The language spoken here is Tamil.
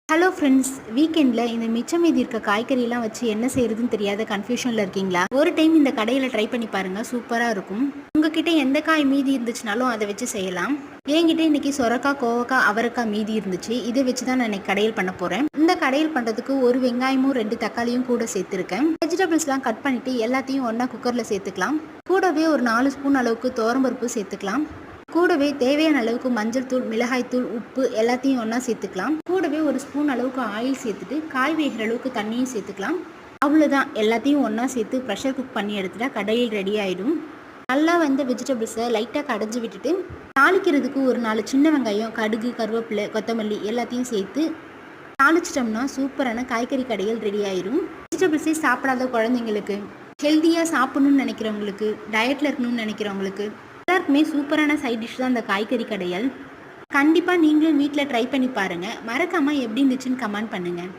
ஹலோ ஃப்ரெண்ட்ஸ், வீக்கெண்டில் இந்த மிச்சம் மீதி இருக்க காய்கறியெல்லாம் வச்சு என்ன செய்யறதுன்னு தெரியாத கன்ஃபியூஷனில் இருக்கீங்களா? ஒரு டைம் இந்த கடையில் ட்ரை பண்ணி பாருங்கள், சூப்பராக இருக்கும். உங்ககிட்ட எந்த காய் மீதி இருந்துச்சுனாலும் அதை வச்சு செய்யலாம். என்கிட்ட இன்னைக்கு சொரக்காய், கோவக்காய், அவரைக்காய் மீதி இருந்துச்சு. இதை வச்சு தான் நான் இன்னைக்கு கடையில் பண்ண போகிறேன். இந்த கடையில் பண்ணுறதுக்கு ஒரு வெங்காயமும் 2 தக்காளியும் கூட சேர்த்துருக்கேன். வெஜிடபிள்ஸ்லாம் கட் பண்ணிவிட்டு எல்லாத்தையும் ஒன்றா குக்கரில் சேர்த்துக்கலாம். கூடவே ஒரு 4 ஸ்பூன் அளவுக்கு துவரம்பருப்பு சேர்த்துக்கலாம். கூடவே தேவையான அளவுக்கு மஞ்சள் தூள், மிளகாய் தூள், உப்பு எல்லாத்தையும் ஒன்றா சேர்த்துக்கலாம். கூடவே ஒரு ஸ்பூன் அளவுக்கு ஆயில் சேர்த்துட்டு காய் வேகிற அளவுக்கு தண்ணியும் சேர்த்துக்கலாம். அவ்வளோதான், எல்லாத்தையும் ஒன்றா சேர்த்து ப்ரெஷர் குக் பண்ணி எடுத்துட்டா கடையில் ரெடி ஆகிடும். நல்லா வந்த வெஜிடபிள்ஸை லைட்டாக கடைஞ்சி விட்டுட்டு தாளிக்கிறதுக்கு ஒரு 4 சின்ன வெங்காயம், கடுகு, கருவேப்பிலை, கொத்தமல்லி எல்லாத்தையும் சேர்த்து தாளிச்சிட்டோம்னா சூப்பரான காய்கறி கடையில் ரெடி ஆயிடும். வெஜிடபிள்ஸே சாப்பிடாத குழந்தைங்களுக்கு, ஹெல்த்தியாக சாப்பிடணும்னு நினைக்கிறவங்களுக்கு, டயட்டில் இருக்கணும்னு நினைக்கிறவங்களுக்கு எல்லாருக்குமே சூப்பரான சைட் டிஷ் தான் இந்த காய்கறி கடையல். கண்டிப்பாக நீங்களும் வீட்டில் ட்ரை பண்ணி பாருங்கள். மறக்காமல் எப்படி இருந்துச்சுன்னு கமெண்ட் பண்ணுங்கள்.